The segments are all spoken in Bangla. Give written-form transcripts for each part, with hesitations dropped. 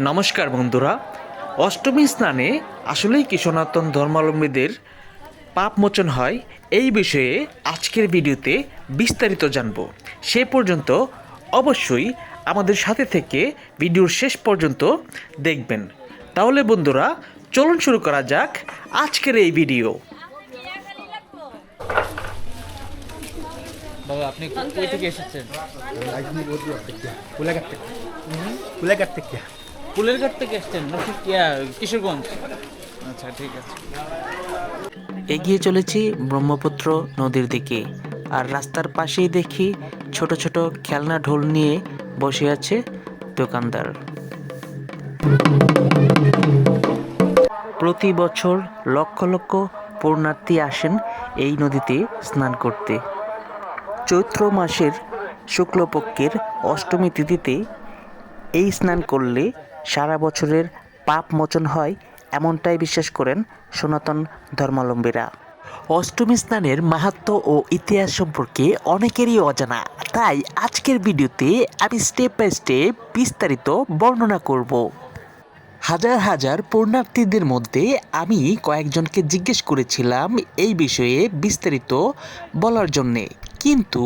নমস্কার বন্ধুরা, অষ্টমী স্নানে আসলেই কি সনাতন ধর্মাবলম্বীদের পাপ মোচন হয় এই বিষয়ে আজকের ভিডিওতে বিস্তারিত জানব। সে পর্যন্ত অবশ্যই আমাদের সাথে থেকে ভিডিওর শেষ পর্যন্ত দেখবেন। তাহলে বন্ধুরা চলুন শুরু করা যাক আজকের এই ভিডিও। বাবা আপনি কই থেকে এসেছেন? ফুলেরঘাট থেকে এসেছেন নাকি কিশোরগঞ্জ? আচ্ছা ঠিক আছে। এগিয়ে চলেছি ব্রহ্মপুত্র নদীর দিকে, আর রাস্তার পাশেই দেখি ছোট ছোট খেলনা ঢোল নিয়ে বসে আছে দোকানদার। প্রতি বছর লক্ষ লক্ষ পুণ্যার্থী আসেন এই নদীতে স্নান করতে। চৈত্র মাসের শুক্লপক্ষের অষ্টমী তিথিতে এই স্নান করলে সারা বছরের পাপ মোচন হয়, এমনটাই বিশ্বাস করেন সনাতন ধর্মাবলম্বীরা। অষ্টমী স্নানের মাহাত্ম্য ও ইতিহাস সম্পর্কে অনেকেরই অজানা, তাই আজকের ভিডিওতে আমি স্টেপ বাই স্টেপ বিস্তারিত বর্ণনা করব। হাজার হাজার পুণ্যার্থীদের মধ্যে আমি কয়েকজনকে জিজ্ঞেস করেছিলাম এই বিষয়ে বিস্তারিত বলার জন্যে, কিন্তু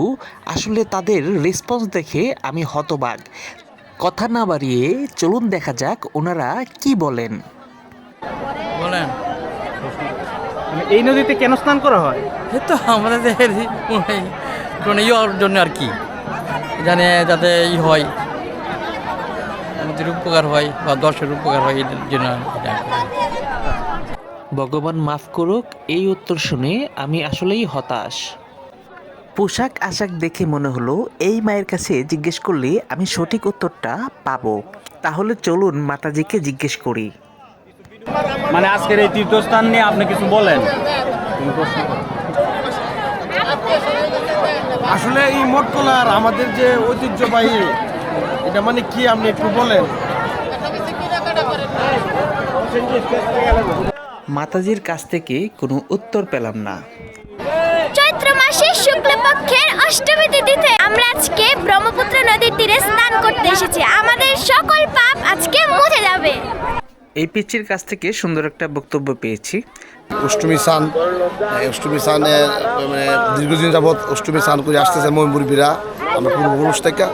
আসলে তাদের রেসপন্স দেখে আমি হতবাক। কথা না বাড়িয়ে চলুন দেখা যাক ওনারা কি বলেন। বলেন। এই নদীতে কেন স্নান করা হয়? এই তো আমাদের কোনো ইয়ের জন্য আর কি, জানে যাতে হয় আমাদের উপকার হয় বা দর্শকের উপকার হয়, এর জন্য এটা। ভগবান মাফ করুক, এই উত্তর শুনে আমি আসলেই হতাশ। পোশাক আশাক দেখে মনে হলো এই মায়ের কাছে জিজ্ঞেস করলে আমি সঠিক উত্তরটা পাবো। তাহলে চলুন মাতাজিকে জিজ্ঞেস করি। মানে আজকের এই তীর্থস্থান নিয়ে আপনি কিছু বলেন। আসলে এই মঠকলার আমাদের যে ঐতিহ্যবাহী, এটা মানে কি আপনি একটু বলেন। মাতাজির কাছ থেকে কোনো উত্তর পেলাম না। চৈত্র মাসের শুক্লপক্ষের অষ্টমী তিথিতে আমরা আজকে ব্রহ্মপুত্র নদীর তীরে স্নান করতে এসেছি। আমাদের সকল পাপ আজকে মুছে যাবে। এই পিচ্চির কাছ থেকে সুন্দর একটা বক্তব্য পেয়েছি। অষ্টমী স্নানের মানে দীর্ঘদিন যাবৎ অষ্টমী স্নান করে আসতেছে মুরব্বীরা, আমরা পূর্বপুরুষ থেকে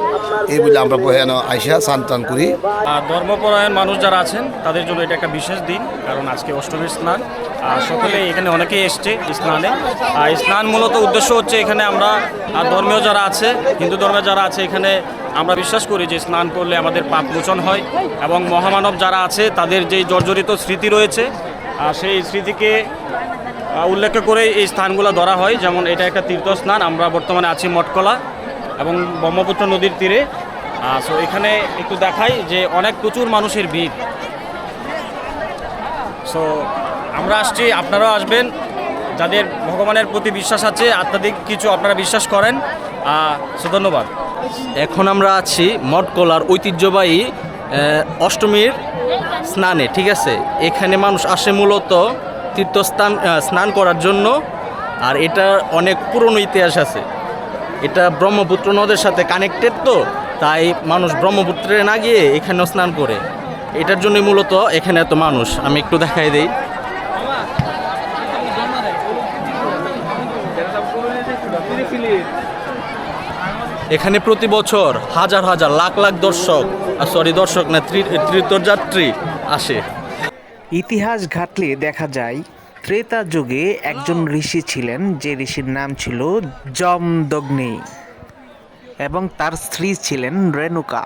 এই বলে আমরা এখানে আইসা স্নান টান করি। আর ধর্মপরায়ণ মানুষ যারা আছেন তাদের জন্য এটা একটা বিশেষ দিন, কারণ আজকে অষ্টমীর স্নান। আর সকলে এখানে অনেকেই এসছে স্নানে। আর স্নান মূলত উদ্দেশ্য হচ্ছে এখানে আমরা ধর্মীয় যারা আছে, হিন্দু ধর্মের যারা আছে, এখানে আমরা বিশ্বাস করি যে স্নান করলে আমাদের পাপ মোচন হয় এবং মহামানব যারা আছে তাদের যেই জর্জরিত স্মৃতি রয়েছে সেই স্মৃতিকে উল্লেখ করে এই স্থানগুলো ধরা হয়। যেমন এটা একটা তীর্থস্নান, আমরা বর্তমানে আছি মঠকলা এবং ব্রহ্মপুত্র নদীর তীরে। সো এখানে একটু দেখাই যে অনেক প্রচুর মানুষের ভিড়। সো আমরা আসছি, আপনারাও আসবেন যাদের ভগবানের প্রতি বিশ্বাস আছে, আধ্যাত্মিক কিছু আপনারা বিশ্বাস করেন। সো ধন্যবাদ। এখন আমরা আছি মঠকলার ঐতিহ্যবাহী অষ্টমীর স্নানে, ঠিক আছে। এখানে মানুষ আসে মূলত স্নান করার জন্য, আর এটা অনেক পুরনো ইতিহাস আছে। এটা ব্রহ্মপুত্র নদের সাথে কানেক্টেড, তো তাই মানুষ ব্রহ্মপুত্রে না গিয়ে এখানেও স্নান করে। এটার জন্য মূলত এখানে এত মানুষ। আমি একটু দেখাই দিই। এখানে প্রতি বছর হাজার হাজার লাখ লাখ দর্শক না তীর্থযাত্রী আসে। ইতিহাস ঘাটলে দেখা যায় ত্রেতা যুগে একজন ঋষি ছিলেন, যে ঋষির নাম ছিল জমদগ্নি, এবং তার স্ত্রী ছিলেন রেণুকা।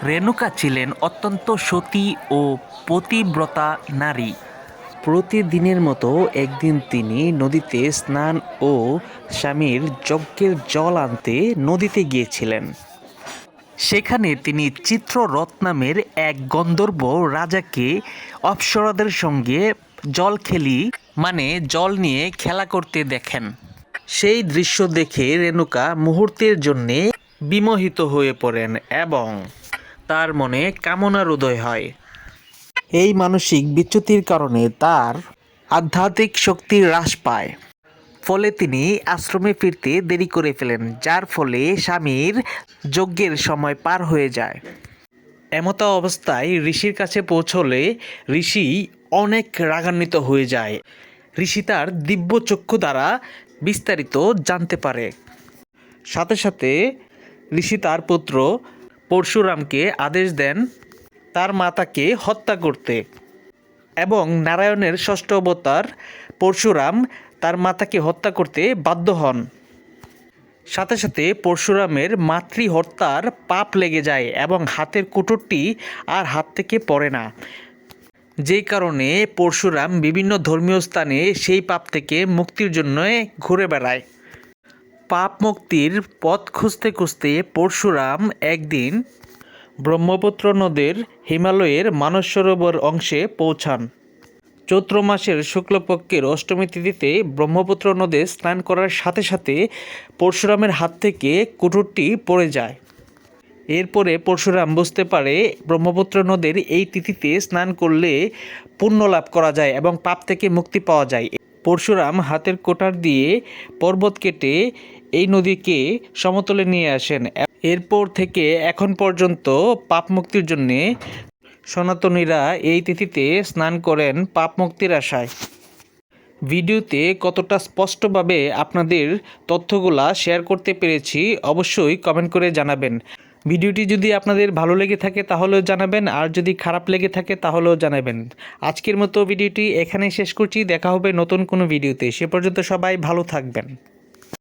রেণুকা ছিলেন অত্যন্ত সতী ও পতিব্রতা নারী। প্রতিদিনের মতো একদিন তিনি নদীতে স্নান ও স্বামীর যজ্ঞের জল আনতে নদীতে গিয়েছিলেন। সেখানে তিনি চিত্ররথ নামের এক গন্ধর্ব রাজাকে অপ্সরাদের সঙ্গে জল নিয়ে খেলা করতে দেখেন। সেই দৃশ্য দেখে রেণুকা মুহূর্তের জন্যে বিমোহিত হয়ে পড়েন এবং তার মনে কামনার উদয় হয়। এই মানসিক বিচ্যুতির কারণে তার আধ্যাত্মিক শক্তি হ্রাস পায়। ফলে তিনি আশ্রমে ফিরতে দেরি করে ফেলেন, যার ফলে স্বামীর যজ্ঞের সময় পার হয়ে যায়। এমতো অবস্থায় ঋষির কাছে পৌঁছলে ঋষি অনেক রাগান্বিত হয়ে যায়। ঋষি তার দিব্য চক্ষু দ্বারা বিস্তারিত জানতে পারে। সাথে সাথে ঋষি তার পুত্র পরশুরামকে আদেশ দেন তার মাতাকে হত্যা করতে, এবং নারায়ণের ষষ্ঠ অবতার পরশুরাম তার মাতাকে হত্যা করতে বাধ্য হন। সাথে সাথে পরশুরামের মাতৃহত্যার পাপ লেগে যায় এবং হাতের কুটুরটি আর হাত থেকে পড়ে না, যেই কারণে পরশুরাম বিভিন্ন ধর্মীয় স্থানে সেই পাপ থেকে মুক্তির জন্য ঘুরে বেড়ায়। পাপ মুক্তির পথ খুঁজতে খুঁজতে পরশুরাম একদিন ব্রহ্মপুত্র নদের হিমালয়ের মানস সরোবর অংশে পৌঁছান। চৈত্র মাসের শুক্লপক্ষের অষ্টমী তিথিতে ব্রহ্মপুত্র নদে স্নান করার সাথে সাথে পরশুরামের হাত থেকে কুটুরটি পড়ে যায়। এরপরে পরশুরাম বুঝতে পারে ব্রহ্মপুত্র নদের এই তিথিতে স্নান করলে পুণ্য লাভ করা যায় এবং পাপ থেকে মুক্তি পাওয়া যায়। পরশুরাম হাতের কোটার দিয়ে পর্বত কেটে এই নদীকে সমতলে নিয়ে আসেন। এরপর থেকে এখন পর্যন্ত পাপ মুক্তির জন্যে সনাতনীরা এই তিথিতে স্নান করেন পাপ মুক্তির আশায়। ভিডিওতে কতটা স্পষ্টভাবে আপনাদের তথ্যগুলা শেয়ার করতে পেরেছি অবশ্যই কমেন্ট করে জানাবেন। ভিডিওটি যদি আপনাদের ভালো লেগে থাকে তাহলেও জানাবেন, আর যদি খারাপ লেগে থাকে তাহলেও জানাবেন। আজকের মতো ভিডিওটি এখানেই শেষ করছি। দেখা হবে নতুন কোনো ভিডিওতে। সে পর্যন্ত সবাই ভালো থাকবেন।